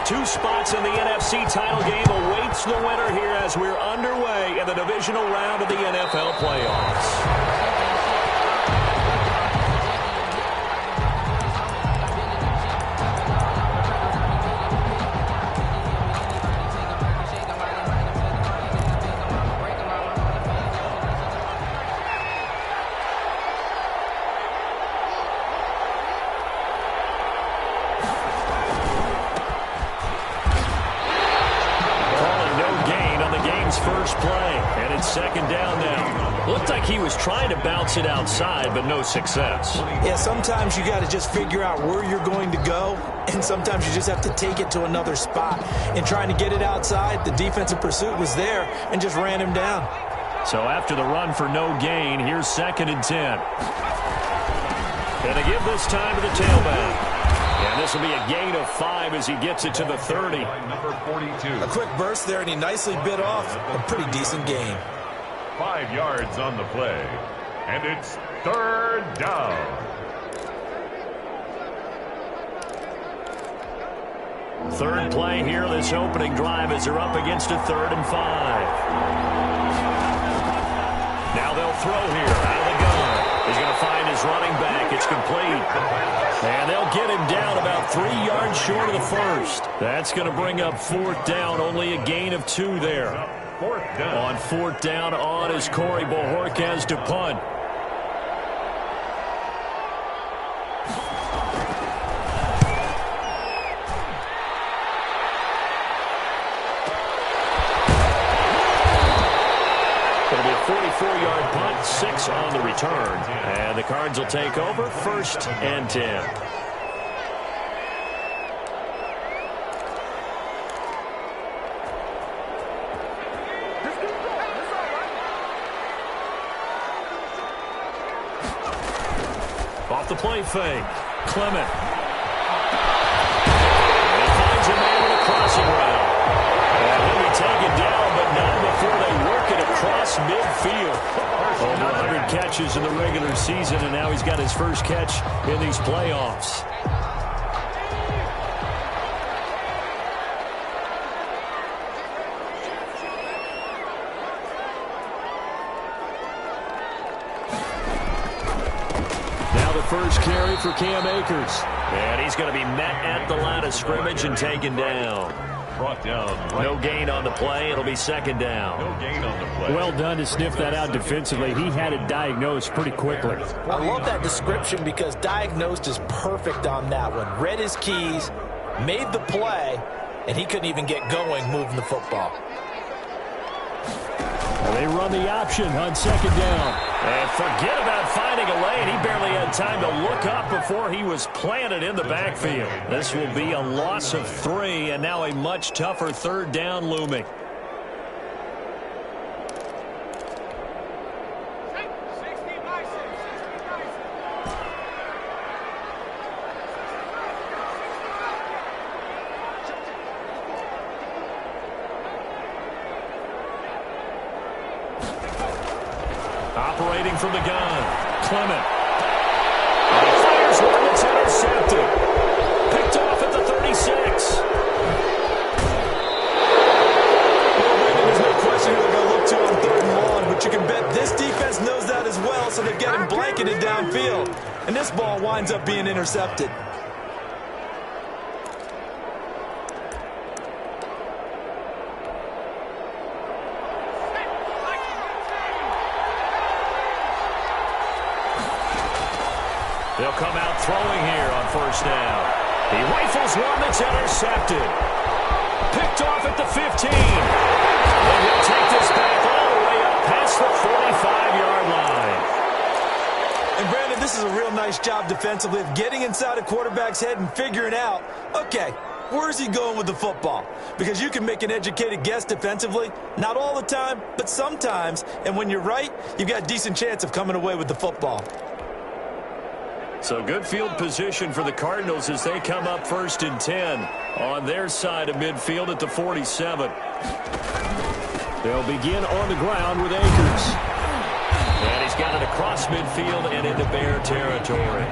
two spots in the NFC title game awaits the winner here as we're underway in the divisional round of the NFL playoffs. First play, and it's second down now. Looked like he was trying to bounce it outside, but no success. Yeah, sometimes you got to just figure out where you're going to go, and sometimes you just have to take it to another spot. And trying to get it outside, the defensive pursuit was there and just ran him down. So after the run for no gain, here's 2nd and 10. And they give this time to the tailback. And this will be a gain of 5 as he gets it to the 30. Number 42. A quick burst there, and he nicely bit off a pretty decent gain. 5 yards on the play. And it's 3rd down. 3rd play here, this opening drive as they're up against a 3rd and 5. Now they'll throw here out of the gun. He's going to find his running back. It's complete. And they'll get him down about 3 yards short of the first. That's going to bring up 4th down. Only a gain of 2 there. 4th down. On 4th down, on is Corey Bojorquez to punt. It'll be a 44-yard punt, 6 on the return. And the Cards will take over, 1st and 10. Off the play fake, Clement. And he finds a man with a crossing route. And he'll be taken down, but not before they work it across midfield. Over 100 catches in the regular season, and now he's got his first catch in these playoffs. Now the first carry for Cam Akers. And he's going to be met at the line of scrimmage and taken down. Brought down. Right. No gain on the play. It'll be 2nd down. No gain on the play. Well done to sniff that out defensively. He had it diagnosed pretty quickly. I love that description because diagnosed is perfect on that one. Read his keys, made the play, and he couldn't even get going moving the football. They run the option on 2nd down. And forget about finding a lane. He barely had time to look up before he was planted in the backfield. This will be a loss of 3, and now a much tougher 3rd down looming. Operating from the gun, Clement. And he fires one that's intercepted. Picked off at the 36. Well, Brandon, there's no question who they're going to look to on 3rd and long, but you can bet this defense knows that as well, so they've got him blanketed downfield. And this ball winds up being intercepted. They'll come out throwing here on 1st down. He rifles one that's intercepted. Picked off at the 15. And he'll take this back all the way up past the 45-yard line. And Brandon, this is a real nice job defensively of getting inside a quarterback's head and figuring out, okay, where's he going with the football? Because you can make an educated guess defensively, not all the time, but sometimes. And when you're right, you've got a decent chance of coming away with the football. So good field position for the Cardinals as they come up 1st and 10 on their side of midfield at the 47. They'll begin on the ground with Akers. And he's got it across midfield and into Bear territory.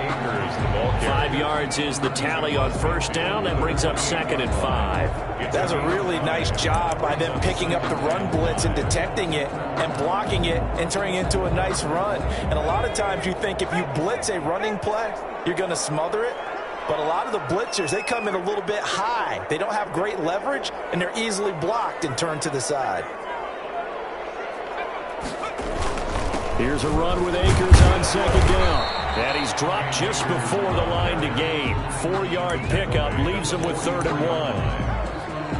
5 yards is the tally on first down. That brings up 2nd and 5. That's a really nice job by them picking up the run blitz and detecting it and blocking it and turning it into a nice run. And a lot of times you think if you blitz a running play, you're going to smother it. But a lot of the blitzers, they come in a little bit high. They don't have great leverage, and they're easily blocked and turned to the side. Here's a run with Akers on 2nd down. And he's dropped just before the line to gain. 4-yard pickup leaves him with 3rd and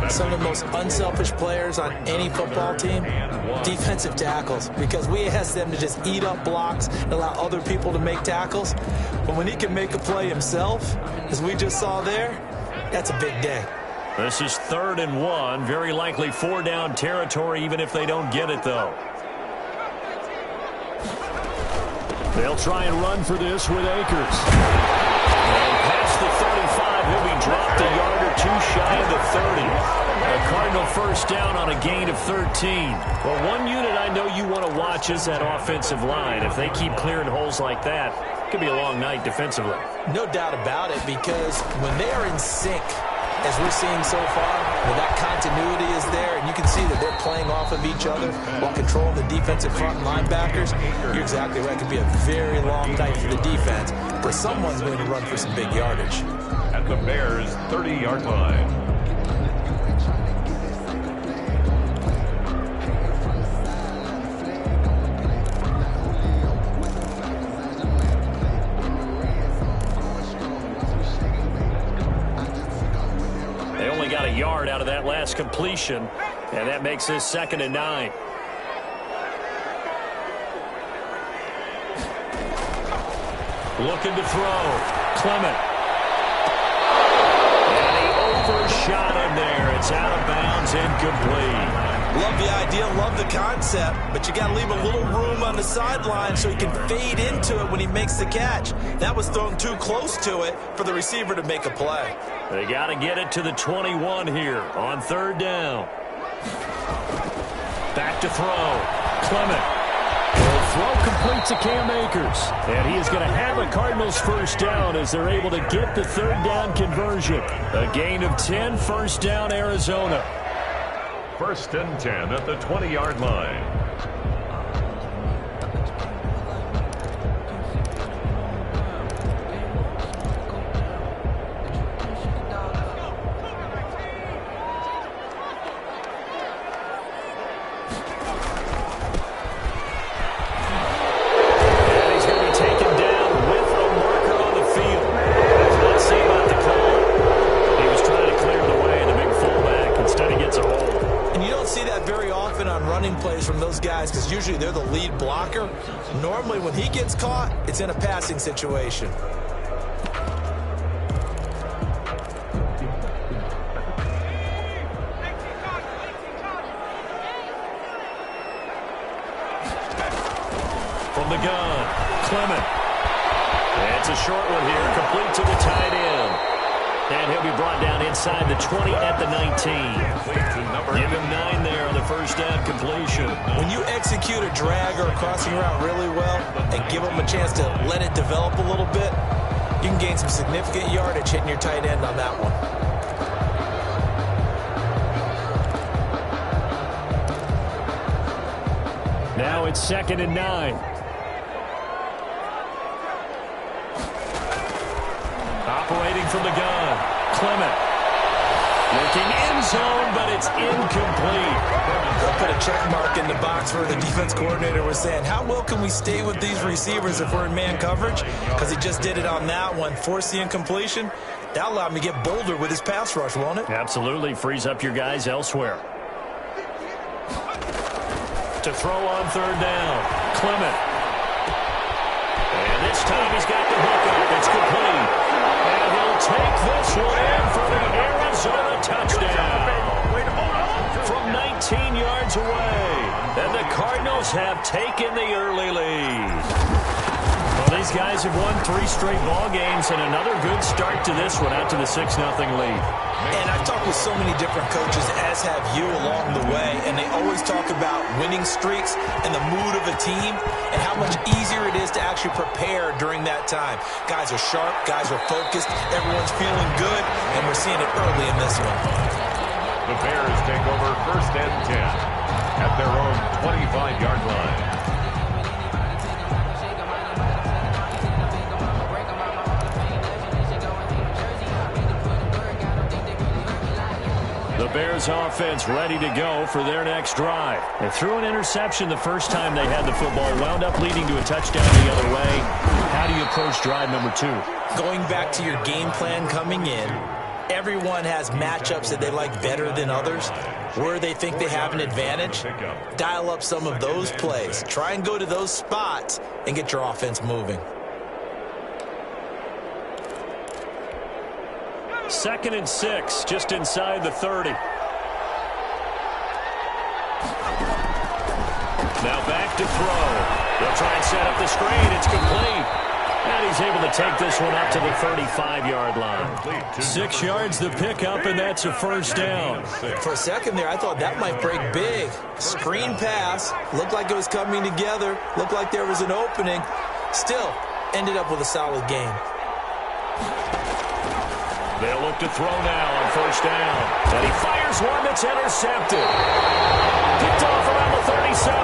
1. Some of the most unselfish players on any football team, defensive tackles, because we ask them to just eat up blocks and allow other people to make tackles. But when he can make a play himself, as we just saw there, that's a big day. This is 3rd and 1. Very likely 4-down territory, even if they don't get it, though. They'll try and run for this with Akers. And past the 35, he'll be dropped a yard or 2 shy of the 30. A Cardinal first down on a gain of 13. Well, one unit I know you want to watch is that offensive line. If they keep clearing holes like that, it could be a long night defensively. No doubt about it, because when they are in sync, as we're seeing so far, when that continuity is there, and you can see that they're playing off of each other while controlling the defensive front linebackers, you're exactly right. It could be a very long night for the defense, but someone's going to run for some big yardage. At the Bears' 30-yard line. Got a yard out of that last completion, and that makes this 2nd and 9. Looking to throw. Clement. And he overshot him there. It's out of bounds, incomplete. Love the idea, love the concept, but you got to leave a little room on the sideline so he can fade into it when he makes the catch. That was thrown too close to it for the receiver to make a play. They got to get it to the 21 here on 3rd down. Back to throw. Clement. The throw complete to Cam Akers. And he is going to have a Cardinals first down as they're able to get the 3rd down conversion. A gain of 10, first down, Arizona. 1st and 10 at the 20-yard line. Because usually they're the lead blocker. Normally when he gets caught, it's in a passing situation. From the gun, Clement. It's a short one here, complete to the tight end. And he'll be brought down inside the 20 at the 19. Give him 9 there on the first down completion. When you execute a drag or a crossing route really well and give him a chance to let it develop a little bit, you can gain some significant yardage hitting your tight end on that one. Now it's 2nd and 9. Operating from the gun, Clement. Looking end zone, but it's incomplete. They'll put a check mark in the box where the defense coordinator was saying, how well can we stay with these receivers if we're in man coverage? Because he just did it on that one, forced the incompletion. That'll allow him to get bolder with his pass rush, won't it? Absolutely, frees up your guys elsewhere. To throw on 3rd down, Clement. And this time he's got the hook up. It's complete. And he'll take this one in for the Arizona touchdown. From 19 yards away. And the Cardinals have taken the early lead. Well, these guys have won 3 straight ball games and another good start to this one out to the 6-0 lead. And I've talked with so many different coaches, as have you, along the way, and they always talk about winning streaks and the mood of a team and how much easier it is to actually prepare during that time. Guys are sharp, guys are focused, everyone's feeling good, and we're seeing it early in this one. The Bears take over 1st and 10 at their own 25-yard line. The Bears offense ready to go for their next drive. They threw an interception the first time they had the football, wound up leading to a touchdown the other way. How do you approach drive number 2? Going back to your game plan coming in, everyone has matchups that they like better than others, where they think they have an advantage. Dial up some of those plays. Try and go to those spots and get your offense moving. 2nd and 6, just inside the 30. Now back to throw. They'll try and set up the screen. It's complete. And he's able to take this one up to the 35-yard line. 6 yards the pickup, and that's a 1st down. For a second there, I thought that might break big. Screen pass. Looked like it was coming together. Looked like there was an opening. Still, ended up with a solid game. They'll look to throw now on 1st down. And he fires one that's intercepted. Picked off around the 37.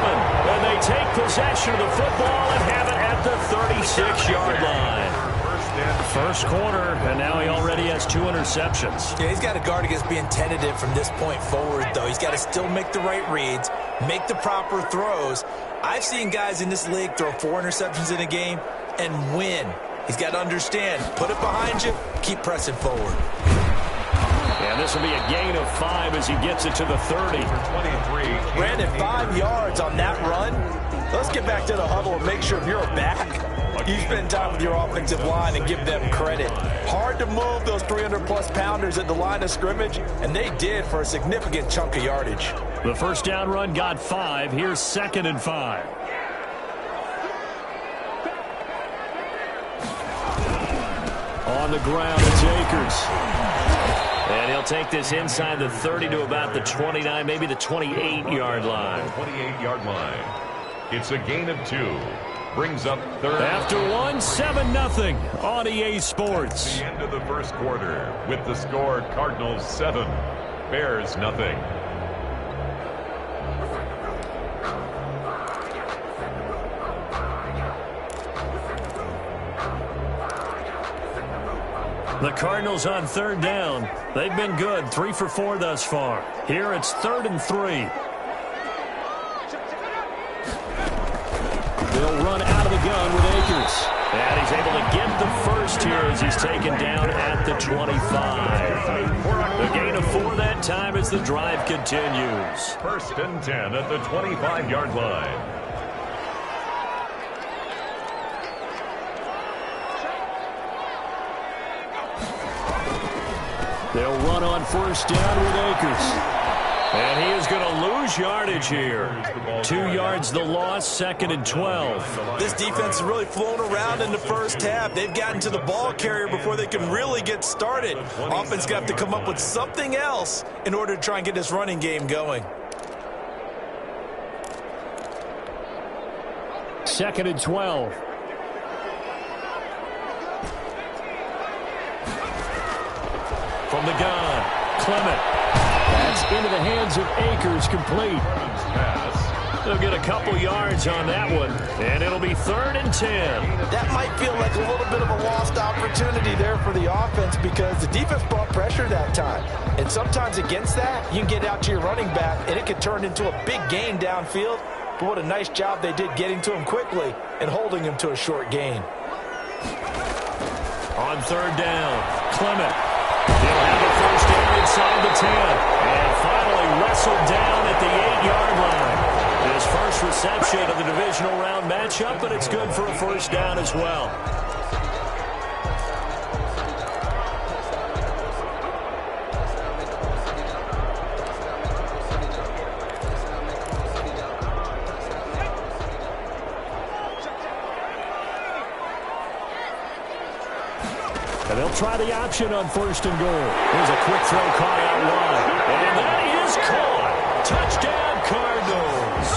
And they take possession of the football and have it at the 36-yard line. First quarter, and now he already has 2 interceptions. Yeah, he's got to guard against being tentative from this point forward, though. He's got to still make the right reads, make the proper throws. I've seen guys in this league throw 4 interceptions in a game and win. He's got to understand, put it behind you, keep pressing forward. And this will be a gain of 5 as he gets it to the 30. Brandon, 5 yards on that run. Let's get back to the huddle and make sure if you're back, you spend time with your offensive line and give them credit. Hard to move those 300-plus pounders at the line of scrimmage, and they did for a significant chunk of yardage. The 1st down run got 5. Here's 2nd and 5. On the ground, it's Akers. And he'll take this inside the 30 to about the 29, maybe the 28-yard line. 28-yard line. It's a gain of 2. Brings up 3rd. After 1, 7-0 on EA Sports. The end of the first quarter with the score Cardinals 7, Bears nothing. The Cardinals on 3rd down. They've been good, 3 for 4 thus far. Here it's 3rd and 3. They'll run out of the gun with Akers. And he's able to get the first here as he's taken down at the 25. The gain of 4 that time as the drive continues. 1st and 10 at the 25-yard line. They'll run on 1st down with Akers. And he is going to lose yardage here. 2 yards the loss, 2nd and 12. This defense has really flown around in the first half. They've gotten to the ball carrier before they can really get started. Offense got to come up with something else in order to try and get this running game going. 2nd and 12. From the gun, Clement. That's into the hands of Akers, complete. They'll get a couple yards on that one, and it'll be 3rd and 10. That might feel like a little bit of a lost opportunity there for the offense because the defense brought pressure that time. And sometimes against that, you can get out to your running back, and it can turn into a big gain downfield. But what a nice job they did getting to him quickly and holding him to a short gain. On 3rd down, Clement. He'll have a first down inside the 10. And finally wrestled down at the 8-yard line. His first reception of the divisional round matchup, but it's good for a first down as well. try the option on 1st and goal. Here's a quick throw caught out wide. And that is caught. Touchdown, Cardinals.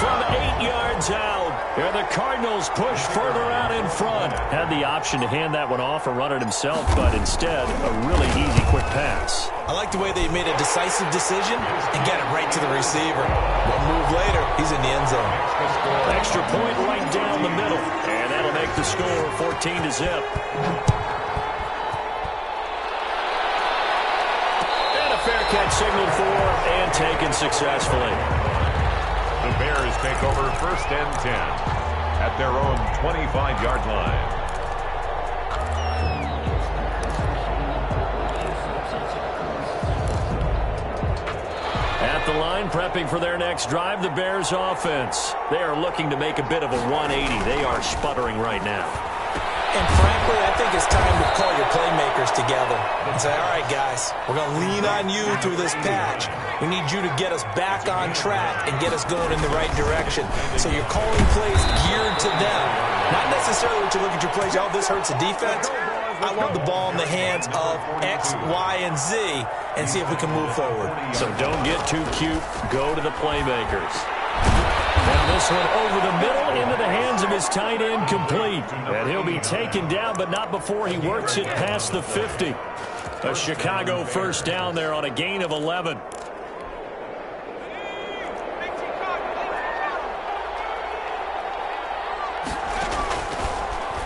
From 8 yards out. And the Cardinals push further out in front. Had the option to hand that one off or run it himself, but instead, a really easy, quick pass. I like the way they made a decisive decision and get it right to the receiver. One move later, he's in the end zone. Extra point right down the middle. And that'll make the score 14-0. And a fair catch signaled for and taken successfully. The Bears take over 1st and 10 at their own 25-yard line. At the line, prepping for their next drive, the Bears offense. They are looking to make a bit of a 180. They are sputtering right now. And frankly, I think it's time to call your playmakers together and say, all right, guys, we're going to lean on you through this patch. We need you to get us back on track and get us going in the right direction. So you're calling plays geared to them. Not necessarily what you look at your plays, oh, this hurts the defense. I want the ball in the hands of X, Y, and Z and see if we can move forward. So don't get too cute. Go to the playmakers. And this one over the middle into the hands of his tight end, complete. And he'll be taken down, but not before he works it past the 50. A Chicago 1st down there on a gain of 11.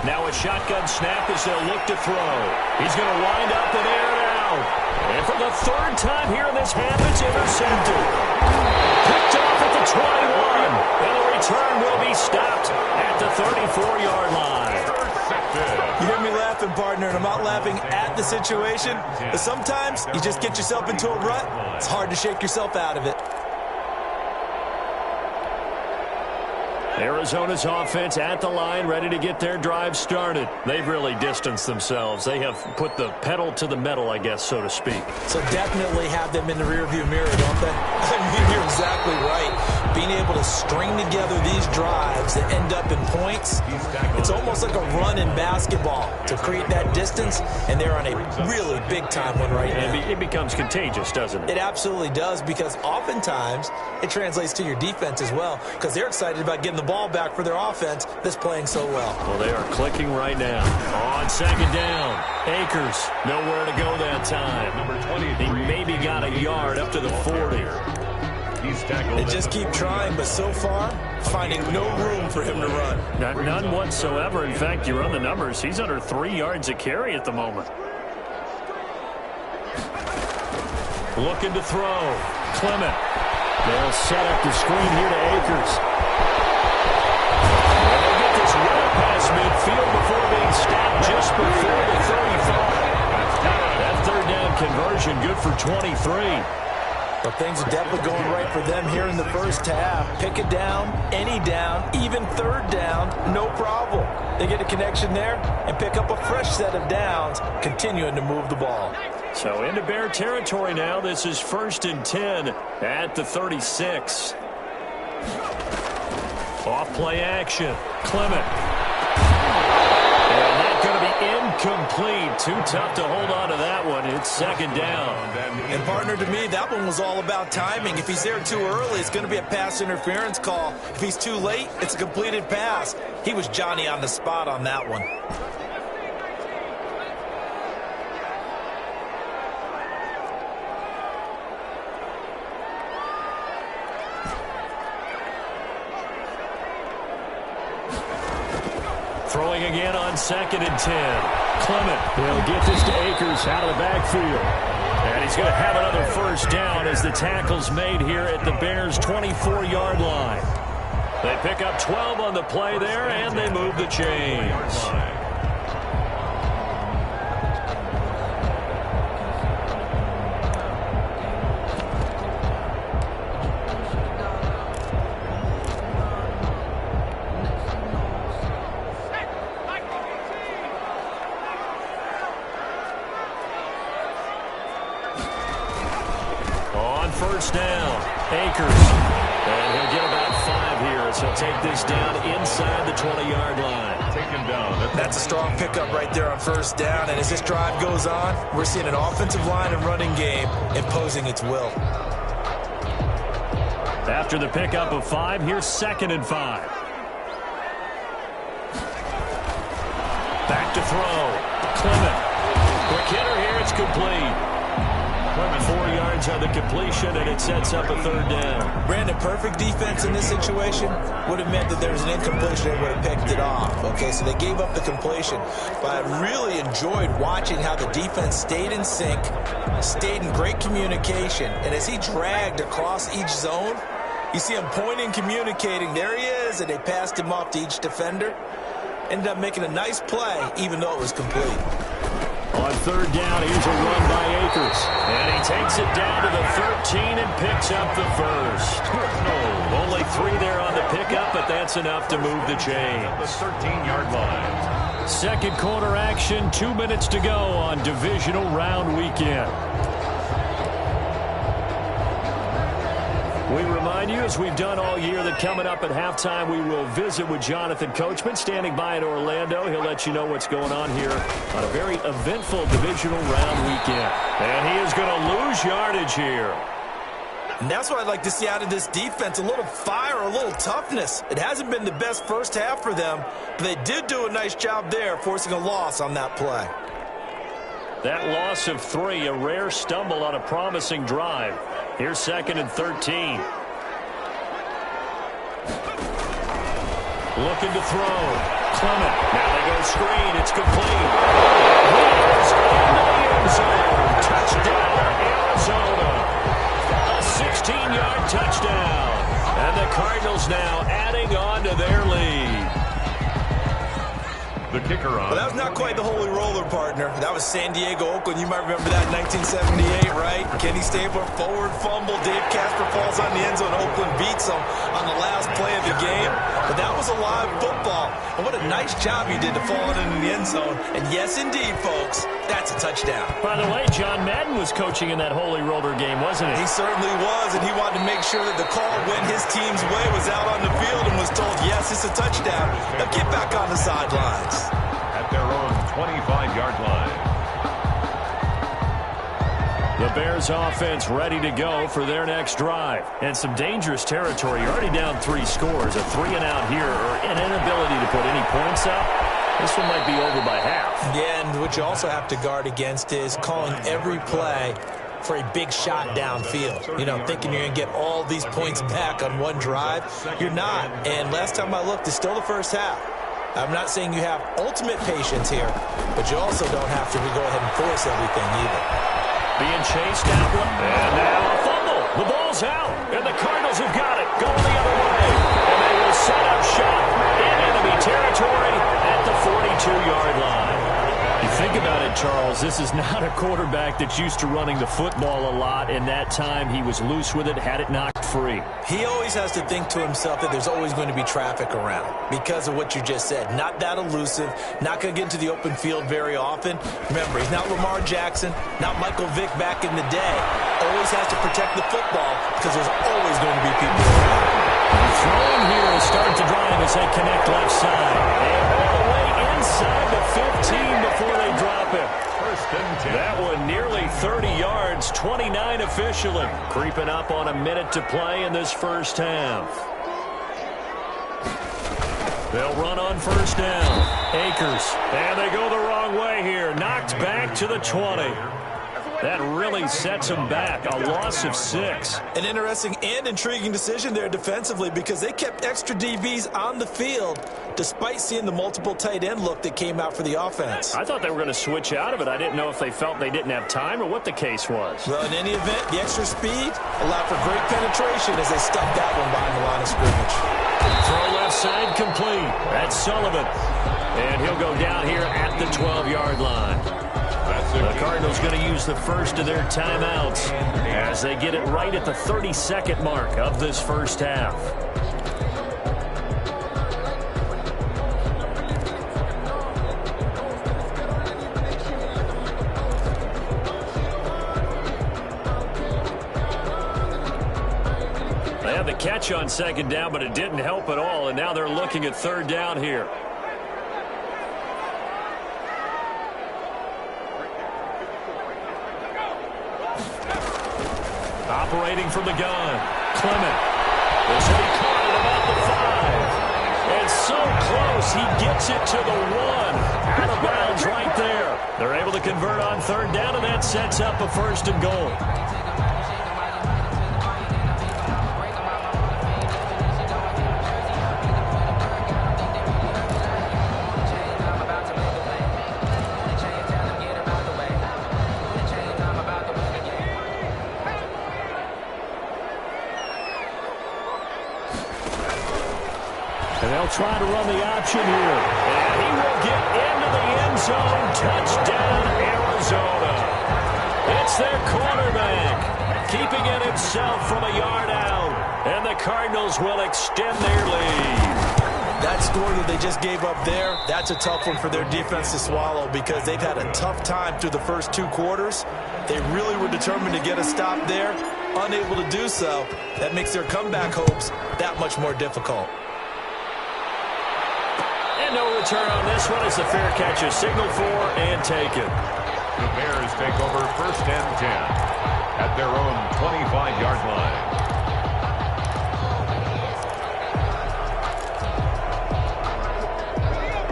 Now a shotgun snap as they'll look to throw. He's going to wind up and air it out. And for the 3rd time here in this half, it's intercepted. Picked off at the 21. And the return will be stopped at the 34-yard line. You hear me laughing, partner, and I'm not laughing at the situation. But sometimes you just get yourself into a rut. It's hard to shake yourself out of it. Arizona's offense at the line, ready to get their drive started. They've really distanced themselves. They have put the pedal to the metal, I guess, so to speak. So definitely have them in the rearview mirror, don't they? I mean, you're exactly right. Being able to string together these drives that end up in points, it's almost like a run in basketball to create that distance, and they're on a really big-time one right now. It becomes contagious, doesn't it? It absolutely does, because oftentimes it translates to your defense as well, because they're excited about getting the ball back for their offense that's playing so well. Well, they are clicking right now. On 2nd down, Akers nowhere to go that time. Number 20. He maybe got a yard up to the 40. He's tackled. They just keep trying, but so far, finding no room for him to run. None whatsoever. In fact, you run the numbers. He's under 3 yards a carry at the moment. Looking to throw. Clement. They'll set up the screen here to Akers. They'll get this well past midfield before being stopped just before the 35. That 3rd down conversion good for 23. But things are definitely going right for them here in the 1st half. Pick it down, any down, even 3rd down, no problem. They get a connection there and pick up a fresh set of downs, continuing to move the ball. So into Bear territory now. This is 1st and 10 at the 36. Off play action. Clement. And that's going to be incomplete. Too tough to hold on to that one. It's 2nd down. And partner, to me, that one was all about timing. If he's there too early, it's going to be a pass interference call. If he's too late, it's a completed pass. He was Johnny on the spot on that one. Throwing again on 2nd and 10. Clement will get this to Akers out of the backfield. And he's going to have another 1st down as the tackle's made here at the Bears' 24-yard line. They pick up 12 on the play there, and they move the chains. On 1st down, Akers. And he'll get about 5 here as yards. He'll take this down inside the 20-yard line. Taken down. That's a strong pickup right there on first down. And as this drive goes on, we're seeing an offensive line and running game imposing its will. After the pickup of 5, here's 2nd and 5. Back to throw. Clement. Quick hitter here. It's complete. 4 yards on the completion, and it sets up a 3rd down. Brandon, perfect defense in this situation would have meant that there was an incompletion. They would have picked it off. Okay, so they gave up the completion. But I really enjoyed watching how the defense stayed in sync, stayed in great communication, and as he dragged across each zone, you see him pointing, communicating. There he is, and they passed him off to each defender. Ended up making a nice play, even though it was complete. On 3rd down, here's a run by Akers. And he takes it down to the 13 and picks up the first. No, only 3 there on the pickup, but that's enough to move the chains. The 13-yard line. 2nd quarter action, 2 minutes to go on divisional round weekend. We remind you, as we've done all year, that coming up at halftime, we will visit with Jonathan Coachman, standing by in Orlando. He'll let you know what's going on here on a very eventful divisional round weekend. And he is going to lose yardage here. And that's what I'd like to see out of this defense, a little fire, a little toughness. It hasn't been the best first half for them, but they did do a nice job there, forcing a loss on that play. That loss of 3, a rare stumble on a promising drive. Here's 2nd and 13. Looking to throw. Clement. Now they go screen. It's complete. Here's into the end zone. Touchdown, Arizona. A 16-yard touchdown. And the Cardinals now adding on to their lead. The kicker on. Well, that was not quite the holy roller, partner. That was San Diego, Oakland. You might remember that in 1978, right? Kenny Stabler, forward fumble. Dave Casper falls on the end zone. Oakland beats him on the last play of the game. But that was a live football. And what a nice job he did to fall into the end zone. And yes, indeed, folks, that's a touchdown. By the way, John Madden was coaching in that holy roller game, wasn't he? He certainly was, and he wanted to make sure that the call went his team's way, was out on the field and was told, yes, it's a touchdown. Now get back on the sidelines. At their own 25-yard line. The Bears offense ready to go for their next drive. And some dangerous territory. You're already down 3 scores. A 3-and-out here, or an inability to put any points up. This one might be over by half. Yeah, and what you also have to guard against is calling every play for a big shot downfield. You know, thinking you're going to get all these points back on one drive. You're not. And last time I looked, it's still the first half. I'm not saying you have ultimate patience here, but you also don't have to go ahead and force everything either. Being chased out, and now a fumble. The ball's out, and the Cardinals have got it. Going the other way, and they will set up shop in enemy territory at the 42-yard line. You think about it, Charles, this is not a quarterback that's used to running the football a lot, and that time he was loose with it, had it knocked free. He always has to think to himself that there's always going to be traffic around because of what you just said. Not that elusive, not going to get into the open field very often. Remember, he's not Lamar Jackson, not Michael Vick back in the day. Always has to protect the football because there's always going to be people around. Throwing here to start the drive as they connect left side. And all the way inside the 15 before they drop it. First and 10. That one nearly 30 yards, 29 officially. Creeping up on a minute to play in this first half. They'll run on first down. Akers. And they go the wrong way here. Knocked back to the 20. That really sets them back. A loss of 6. An interesting and intriguing decision there defensively because they kept extra DBs on the field despite seeing the multiple tight end look that came out for the offense. I thought they were going to switch out of it. I didn't know if they felt they didn't have time or what the case was. Well, in any event, the extra speed allowed for great penetration as they stuffed that one behind the line of scrimmage. Throw left side complete. That's Sullivan. And he'll go down here at the 12-yard line. The Cardinals going to use the first of their timeouts as they get it right at the 32nd mark of this first half. They have the catch on second down, but it didn't help at all, and now they're looking at third down here. Operating from the gun, Clement. This will be caught at about the 5. And so close, he gets it to the 1. Out of bounds right there. They're able to convert on third down, and that sets up a first and goal. And they'll try to run the option here. And he will get into the end zone. Touchdown, Arizona. It's their quarterback, keeping it himself from a yard out. And the Cardinals will extend their lead. That score that they just gave up there, that's a tough one for their defense to swallow because they've had a tough time through the first 2 quarters. They really were determined to get a stop there. Unable to do so, that makes their comeback hopes that much more difficult. And no return on this one as the fair catch is signaled for and taken. The Bears take over first and 10 at their own 25-yard line.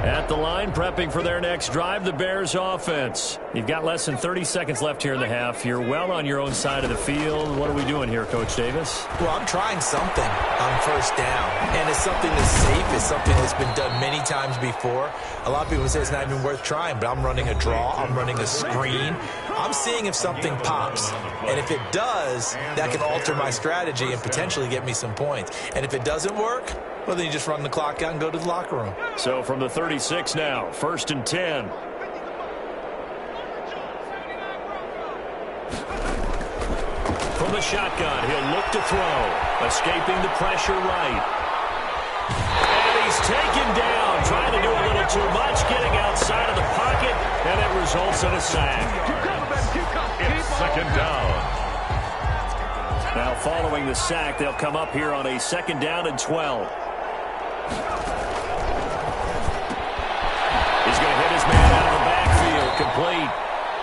At the line, prepping for their next drive, the Bears offense. You've got less than 30 seconds left here in the half. You're well on your own side of the field. What are we doing here, Coach Davis? Well, I'm trying something on first down, and it's something that's safe. It's something that's been done many times before. A lot of people say it's not even worth trying, but I'm running a draw. I'm running a screen. I'm seeing if something pops, and if it does, that can alter my strategy and potentially get me some points. And if it doesn't work, well, then you just run the clock out and go to the locker room. So from the 36 now, first and 10. From the shotgun, he'll look to throw. Escaping the pressure right. And he's taken down, trying to do a little too much, getting outside of the pocket, and it results in a sack. It's second down. Now following the sack, they'll come up here on a second down and 12. He's going to hit his man out of the backfield, complete.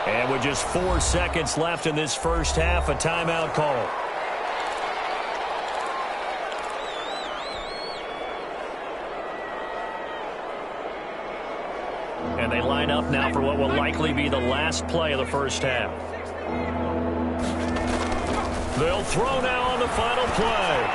And with just 4 seconds left in this first half, a timeout call. And they line up now for what will likely be the last play of the first half. They'll throw now on the final play.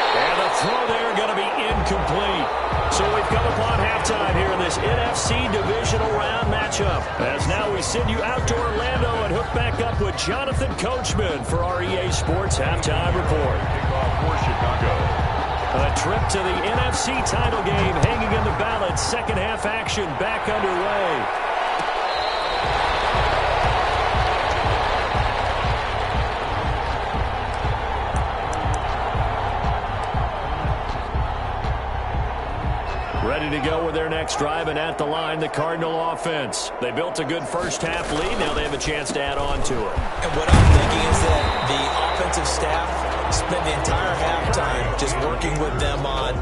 And the throw there going to be incomplete. So we've come upon halftime here in this NFC Divisional Round matchup. As now we send you out to Orlando and hook back up with Jonathan Coachman for our EA Sports Halftime Report. Kickoff for Chicago. A trip to the NFC title game hanging in the balance. Second half action back underway. Ready to go with their next drive, and at the line, the Cardinal offense. They built a good first half lead. Now they have a chance to add on to it. And what I'm thinking is that the offensive staff spent the entire halftime just working with them on,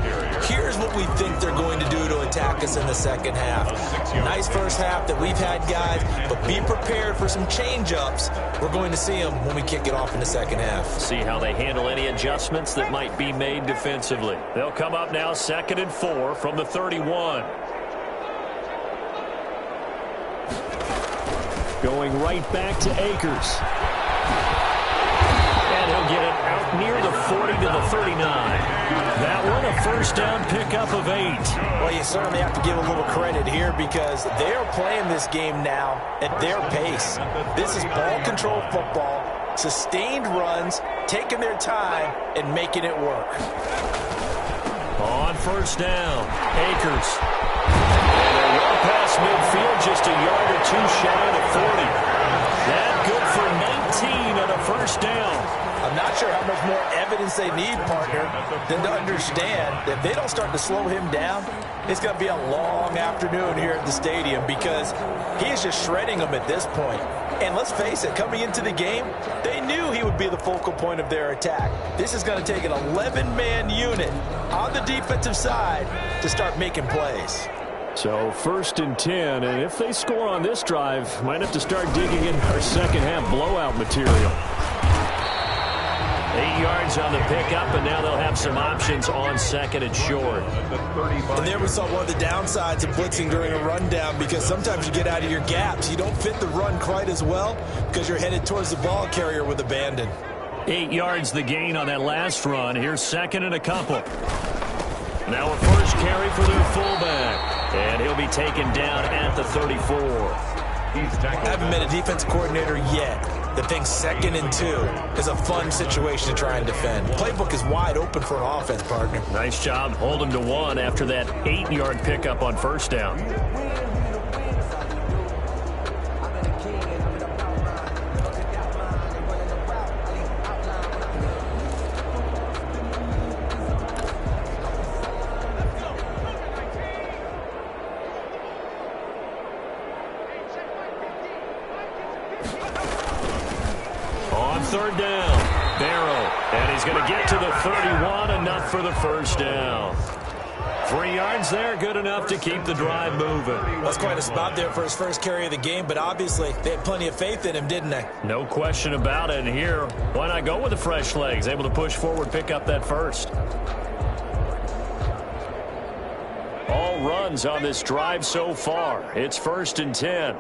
here's what we think they're going to do to attack us in the second half. Nice first half that we've had, guys, but be prepared for some change-ups. We're going to see them when we kick it off in the second half. See how they handle any adjustments that might be made defensively. They'll come up now second and 4 from the 31. Going right back to Akers. And he'll get it out near the 40 to the 39. That one a first down pickup of 8. Well, you certainly have to give a little credit here because they are playing this game now at their pace. This is ball control football, sustained runs, taking their time, and making it work. On first down, Akers. And they're well past midfield, just a yard or two shy of 40. That good for 19 and a first down. I'm not sure how much more evidence they need, partner, than to understand that if they don't start to slow him down, it's going to be a long afternoon here at the stadium because he is just shredding them at this point. And let's face it, coming into the game, they knew he would be the focal point of their attack. This is going to take an 11-man unit on the defensive side to start making plays. So 1st and 10, and if they score on this drive, might have to start digging in our second half blowout material. 8 yards on the pickup, and now they'll have some options on 2nd and short. And there we saw one of the downsides of blitzing during a rundown, because sometimes you get out of your gaps. You don't fit the run quite as well because you're headed towards the ball carrier with abandon. 8 yards the gain on that last run. Here's 2nd and a couple. Now a first carry for their fullback, and he'll be taken down at the 34. I haven't been a defense coordinator yet that thinks 2nd and 2 is a fun situation to try and defend. Playbook is wide open for an offense, partner. Nice job holding to 1 after that 8-yard pickup on 1st down. On 3rd down, Barrow, and he's going to get to the 31, enough for the first down. 3 yards there, good enough to keep the drive moving. That's quite a spot there for his first carry of the game, but obviously they had plenty of faith in him, didn't they? No question about it. And here, why not go with the fresh legs? Able to push forward, pick up that first. All runs on this drive so far. It's 1st and 10.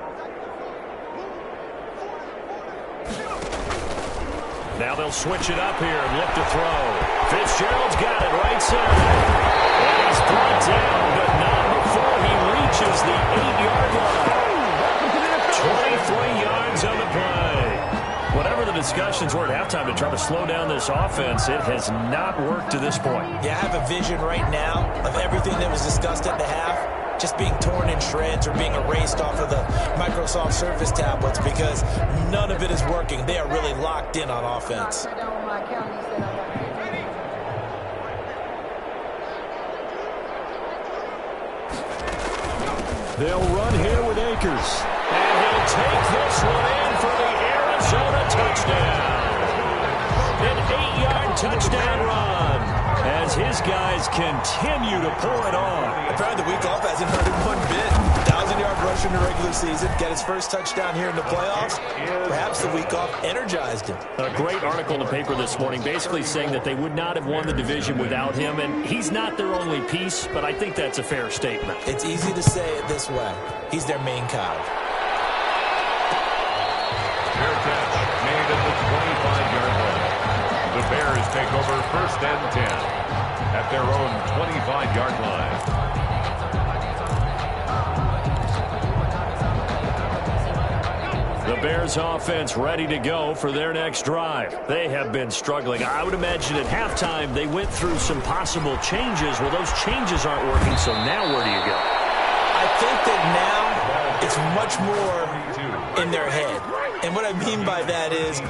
Now they'll switch it up here and look to throw. Fitzgerald's got it right side. And he's brought down, but not before he reaches the 8-yard line. 23 yards on the play. Whatever the discussions were at halftime to try to slow down this offense, it has not worked to this point. Yeah, I have a vision right now of everything that was discussed at the half just being torn in shreds or being erased off of the Microsoft Surface tablets, because none of it is working. They are really locked in on offense. They'll run here with Akers. And he'll take this one in for the Arizona touchdown. An 8-yard touchdown run as his guys continue to pour it on. Apparently the week off hasn't hurt him one bit. 1,000-yard rush in the regular season, get his first touchdown here in the playoffs. Perhaps the week off energized him. A great article in the paper this morning basically saying that they would not have won the division without him, and he's not their only piece, but I think that's a fair statement. It's easy to say it this way. He's their main cog. Fair catch made at the 25-yard line. The Bears take over 1st and 10 at their own 25-yard line. The Bears offense ready to go for their next drive. They have been struggling. I would imagine at halftime they went through some possible changes. Well, those changes aren't working, so now where do you go? I think that now it's much more in their head. And what I mean by that is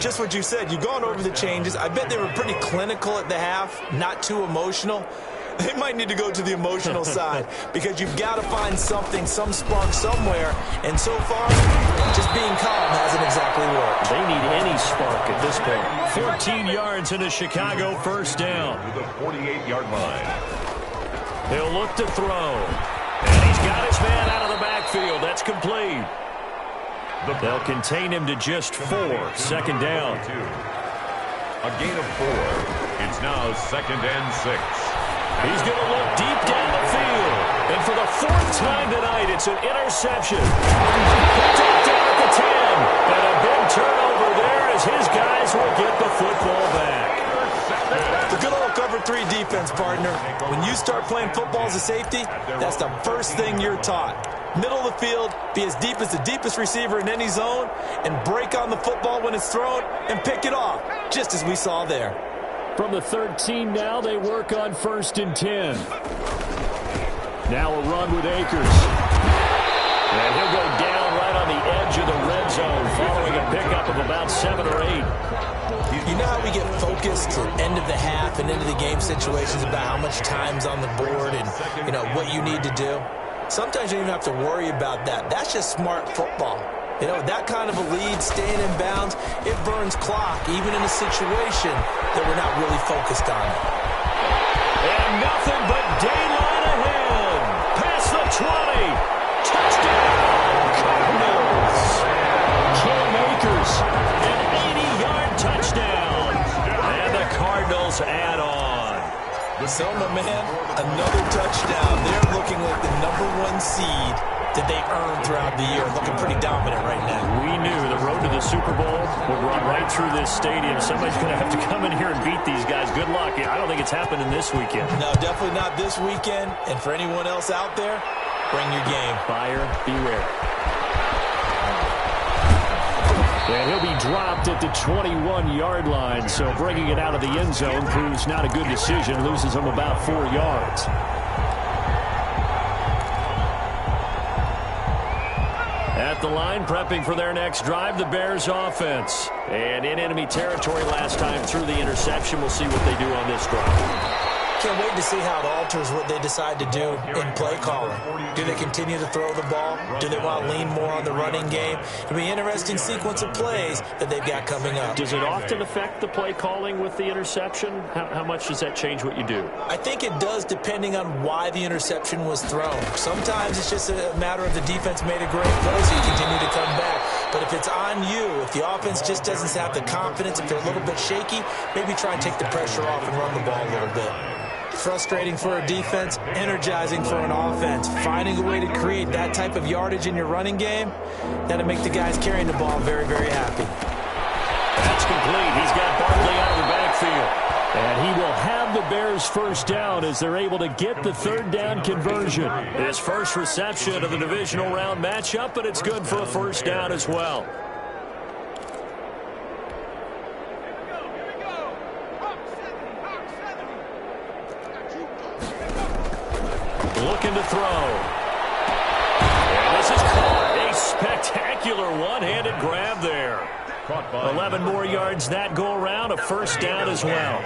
just what you said. You've gone over the changes. I bet they were pretty clinical at the half, not too emotional. They might need to go to the emotional side, because you've got to find something, some spark somewhere. And so far, just being calm hasn't exactly worked. They need any spark at this point. 14 yards into Chicago, 1st down. To the 48-yard line. He'll look to throw. And he's got his man out of the backfield. That's complete. They'll contain him to just 4. 2nd down. A gain of 4. It's now 2nd and 6. He's going to look deep down the field. And for the 4th time tonight, it's an interception. Picked up down at the 10. And a big turnover there as his guys will get the football back. The good old cover 3 defense, partner. When you start playing football as a safety, that's the first thing you're taught. Middle of the field, be as deep as the deepest receiver in any zone, and break on the football when it's thrown and pick it off, just as we saw there. From the 13 now, they work on 1st and 10. Now a run with Akers. And he'll go down right on the edge of the red zone following a pickup of about 7 or 8. You know how we get focused at end of the half and into the game situations about how much time's on the board and, what you need to do? Sometimes you don't even have to worry about that. That's just smart football. You know, that kind of a lead, staying in bounds, it burns clock, even in a situation that we're not really focused on. And nothing but daylight ahead. Past the 20. Touchdown, Cardinals. Cam Akers, an 80-yard touchdown. And the Cardinals add on. So, my man, another touchdown. They're looking like the #1 seed that they earned throughout the year. Looking pretty dominant right now. We knew the road to the Super Bowl would run right through this stadium. Somebody's going to have to come in here and beat these guys. Good luck. I don't think it's happening this weekend. No, definitely not this weekend. And for anyone else out there, bring your game. Buyer beware. And he'll be dropped at the 21-yard line. So bringing it out of the end zone proves not a good decision. Loses him about 4 yards. At the line, prepping for their next drive, the Bears offense. And in enemy territory last time through the interception. We'll see what they do on this drive. Can't wait to see how it alters what they decide to do in play calling. Do they continue to throw the ball? Do they want to lean more on the running game? It'll be an interesting sequence of plays that they've got coming up. Does it often affect the play calling with the interception? How much does that change what you do? I think it does, depending on why the interception was thrown. Sometimes it's just a matter of the defense made a great play, so you continue to come back. But if it's on you, if the offense just doesn't have the confidence, if they're a little bit shaky, maybe try and take the pressure off and run the ball a little bit. Frustrating for a defense, energizing for an offense. Finding a way to create that type of yardage in your running game, that'll make the guys carrying the ball very, very happy. That's complete. He's got Barkley out of the backfield. And he will have the Bears first down as they're able to get the third down conversion. His first reception of the divisional round matchup, but it's good for a first down as well. Looking to throw. And this is caught. A spectacular one-handed grab there. 11 more yards that go around. A first down as well.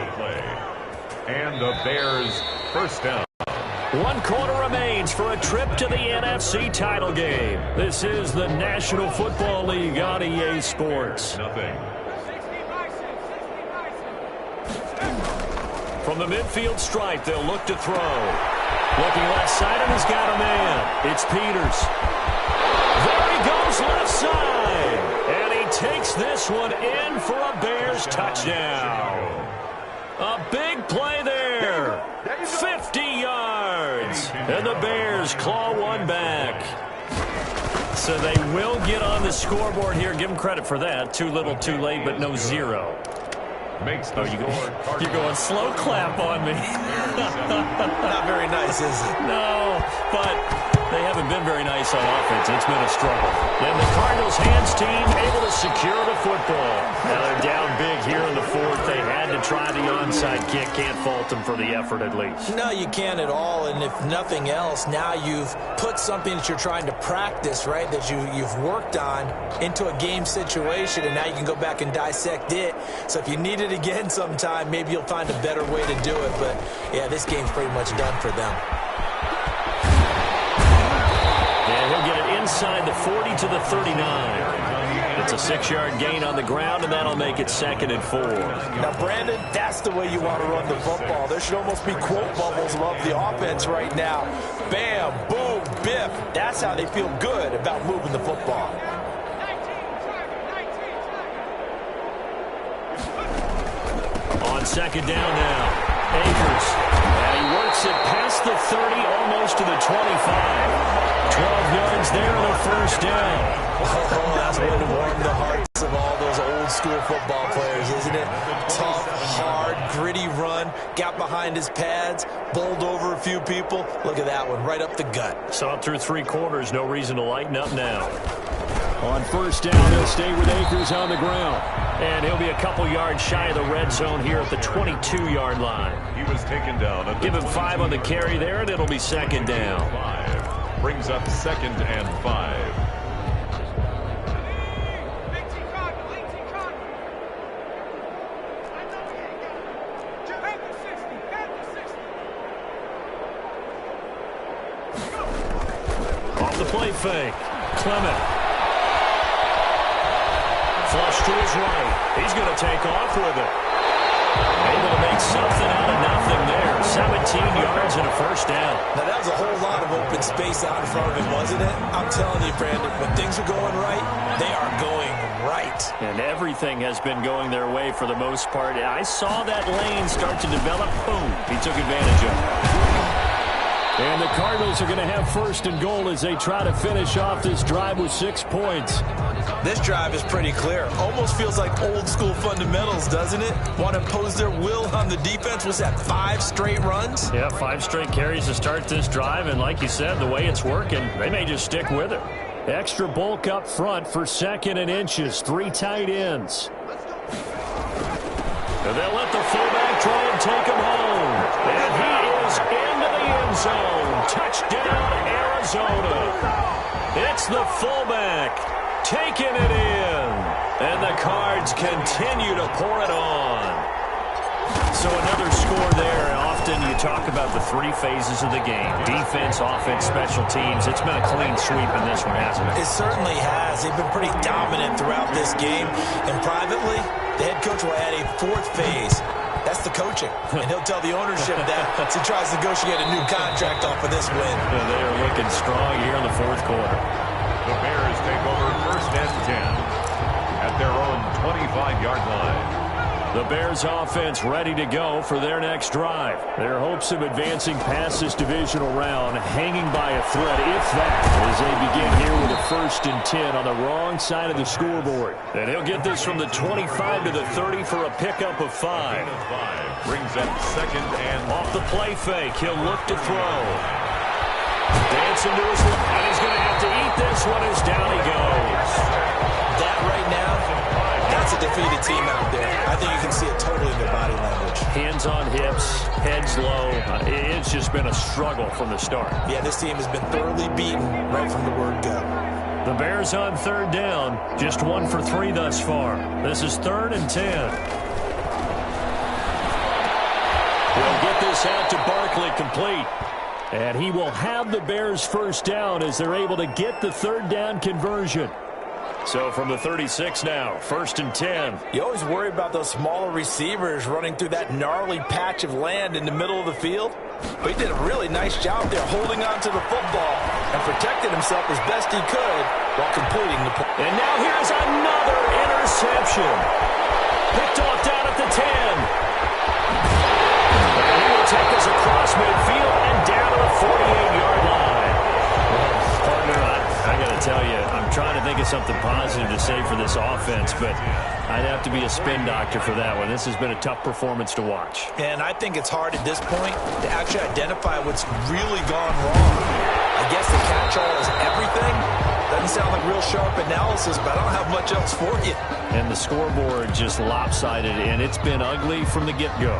And the Bears first down. 1 quarter remains for a trip to the NFC title game. This is the National Football League on EA Sports. Nothing. From the midfield stripe, they'll look to throw. Looking left side, and he's got a man. It's Peters. There he goes left side. And he takes this one in for a Bears touchdown. A big play there. 50 yards. And the Bears claw one back. So they will get on the scoreboard here. Give them credit for that. Too little, too late, but no zero. Makes the You're going slow clap on me. Not very nice, is it? No, but they haven't been very nice on offense. It's been a struggle. And the Cardinals' hands team able to secure the football. Now they're down big here in the fourth. They had to try the onside kick. Can't fault them for the effort at least. No, you can't at all. And if nothing else, now you've put something that you're trying to practice, right, that you've worked on into a game situation, and now you can go back and dissect it. So if you need it again sometime, maybe you'll find a better way to do it. But, yeah, this game's pretty much done for them. And he'll get it inside the 40 to the 39. It's a 6-yard gain on the ground, and that'll make it 2nd and 4. Now, Brandon, that's the way you want to run the football. There should almost be quote bubbles above the offense right now. Bam, boom, biff. That's how they feel good about moving the football. On 2nd down now. Akers. And he works it past the 30, almost to the 25. 12 yards there and a first down. Oh, that's going to warm the hearts of all those old school football players, isn't it? Tough, hard, gritty run. Got behind his pads, bowled over a few people. Look at that one, right up the gut. So up through 3 quarters, no reason to lighten up now. On first down, they'll stay with Akers on the ground. And he'll be a couple yards shy of the red zone here at the 22-yard line. He was taken down. Give him 5 on the carry there, and it'll be 2nd down. 5. Brings up 2nd and 5. Off the play fake. Clement. Flush to his right. He's going to take off with it. Able to make something out of nothing there. 17 yards and a first down. Now, that was a whole lot of open space out in front of him, wasn't it? I'm telling you, Brandon, when things are going right, they are going right. And everything has been going their way for the most part. I saw that lane start to develop. Boom. He took advantage of it. And the Cardinals are going to have first and goal as they try to finish off this drive with 6 points. This drive is pretty clear. Almost feels like old school fundamentals, doesn't it? Want to impose their will on the defense. Was that 5 straight runs? Yeah, 5 straight carries to start this drive. And like you said, the way it's working, they may just stick with it. Extra bulk up front for 2nd and inches. 3 tight ends. And they'll let the fullback try and take him home. And he is into the end zone. Touchdown, Arizona. It's the fullback taking it in. And the Cards continue to pour it on. So another score there. Often you talk about the 3 phases of the game. Defense, offense, special teams. It's been a clean sweep in this one, hasn't it? It certainly has. They've been pretty dominant throughout this game. And privately, the head coach will add a 4th phase. That's the coaching. And he'll tell the ownership that as he tries to negotiate a new contract off of this win. Yeah, they are looking strong here in the 4th quarter. The Bears take over first and 10 at their own 25-yard line. The Bears offense ready to go for their next drive. Their hopes of advancing past this divisional round hanging by a thread, if that, as they begin here with a first and 10 on the wrong side of the scoreboard. And he'll get this from the 25 to the 30 for a pickup of 5. Brings up 2nd and off the play fake. He'll look to throw. Dancing to his left, and he's going to have to eat this one as down he goes. That right now, that's a defeated team out there. I think you can see it totally in their body language. Hands on hips, heads low. It's just been a struggle from the start. Yeah, this team has been thoroughly beaten right from the word go. The Bears on 3rd down. Just 1 for 3 thus far. This is 3rd and 10. He'll get this out to Barkley complete. And he will have the Bears first down as they're able to get the 3rd down conversion. So from the 36 now, 1st and 10. You always worry about those smaller receivers running through that gnarly patch of land in the middle of the field. But he did a really nice job there holding on to the football and protected himself as best he could while completing the play. And now here's another interception. Picked off down at the 10. And he will take this across midfield and down to the 48-yard line. Well, partner, I got to tell you, I'm trying to think of something positive to say for this offense, but I'd have to be a spin doctor for that one. This has been a tough performance to watch. And I think it's hard at this point to actually identify what's really gone wrong. I guess the catch-all is everything. Doesn't sound like real sharp analysis, but I don't have much else for you. And the scoreboard just lopsided, and it's been ugly from the get-go.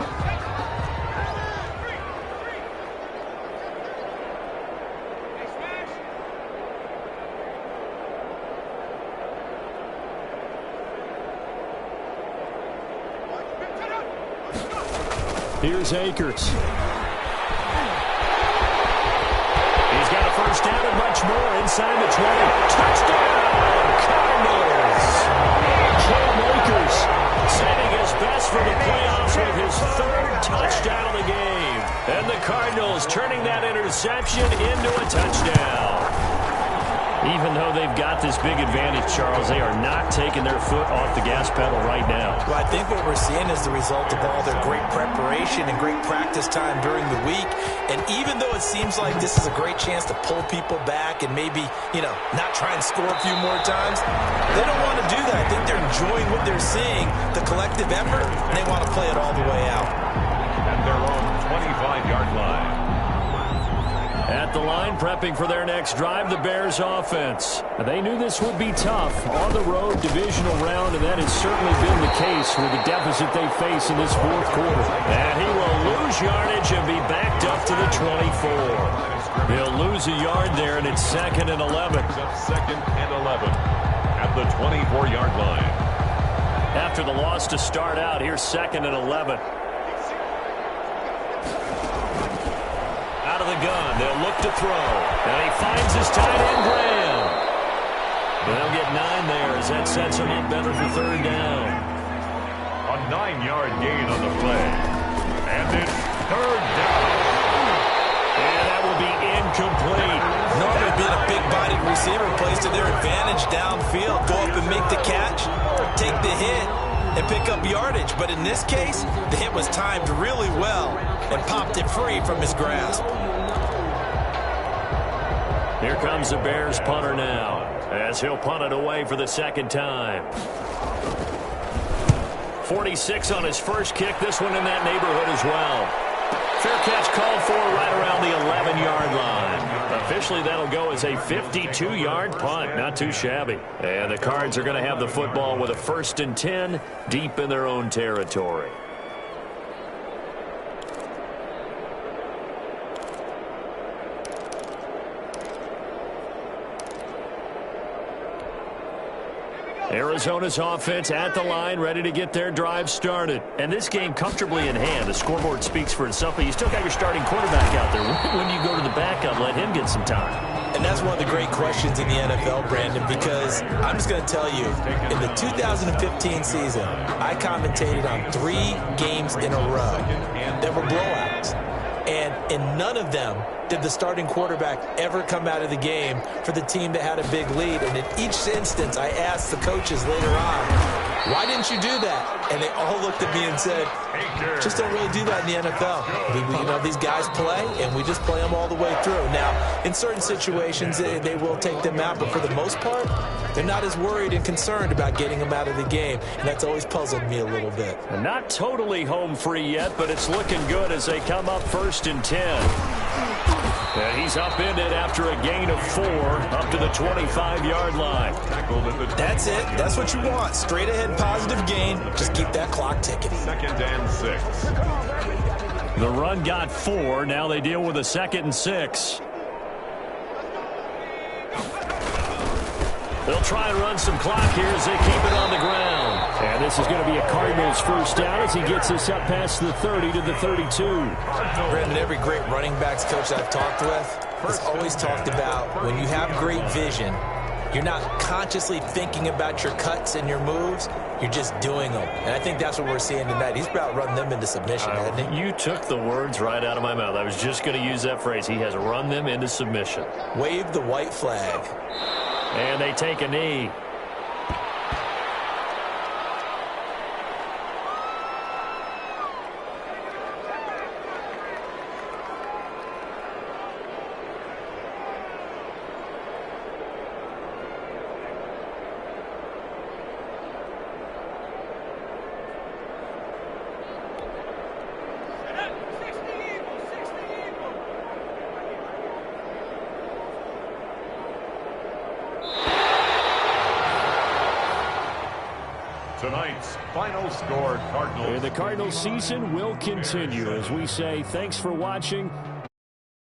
Here's Akers. He's got a first down and much more inside the 20. Touchdown, Cardinals. Cam Akers setting his best for the playoffs with his 3rd touchdown of the game. And the Cardinals turning that interception into a touchdown. Even though they've got this big advantage, Charles, they are not taking their foot off the gas pedal right now. Well, I think what we're seeing is the result of all their great preparation and great practice time during the week. And even though it seems like this is a great chance to pull people back and maybe, not try and score a few more times, they don't want to do that. I think they're enjoying what they're seeing, the collective effort, and they want to play it all the way out. At their own 25-yard line. At the line, prepping for their next drive, the Bears offense. They knew this would be tough on the road, divisional round, and that has certainly been the case with the deficit they face in this 4th quarter. And he will lose yardage and be backed up to the 24. He'll lose a yard there, and it's 2nd and 11. 2nd and 11 at the 24-yard line. After the loss to start out, here's 2nd and 11. Out of the gun, they'll look to throw. And he finds his tight end, Graham. They'll get 9 there as that sets them up better for third down. A 9-yard gain on the play. And it's third down. And that will be incomplete. Normally being a big-bodied receiver plays to their advantage downfield. Go up and make the catch, take the hit, and pick up yardage. But in this case, the hit was timed really well and popped it free from his grasp. Here comes the Bears punter now, as he'll punt it away for the second time. 46 on his first kick, this one in that neighborhood as well. Fair catch called for right around the 11-yard line. Officially, that'll go as a 52-yard punt. Not too shabby. And the Cards are going to have the football with a 1st and 10 deep in their own territory. Arizona's offense at the line, ready to get their drive started. And this game comfortably in hand. The scoreboard speaks for itself, but you still got your starting quarterback out there. When do you go to the backup, let him get some time? And that's one of the great questions in the NFL, Brandon, because I'm just going to tell you, in the 2015 season, I commentated on 3 games in a row that were blowouts. And in none of them did the starting quarterback ever come out of the game for the team that had a big lead. And in each instance, I asked the coaches later on, why didn't you do that? And they all looked at me and said, just don't really do that in the NFL. These guys play, and we just play them all the way through. Now, in certain situations, they will take them out, but for the most part, they're not as worried and concerned about getting them out of the game, and that's always puzzled me a little bit. Not totally home free yet, but it's looking good as they come up 1st and 10. And he's upended after a gain of 4 up to the 25-yard line. That's it. That's what you want. Straight ahead positive gain. Just keep that clock ticking. 2nd and 6. The run got 4. Now they deal with a 2nd and 6. They'll try and run some clock here as they keep it on the ground. And this is going to be a Cardinals first down as he gets this up past the 30 to the 32. Brandon, every great running backs coach I've talked with has always talked about when you have great vision, you're not consciously thinking about your cuts and your moves. You're just doing them. And I think that's what we're seeing tonight. He's about run them into submission, hasn't he? You took the words right out of my mouth. I was just going to use that phrase. He has run them into submission. Wave the white flag. And they take a knee. Tonight's final score, Cardinals. And the Cardinals season will continue as we say thanks for watching.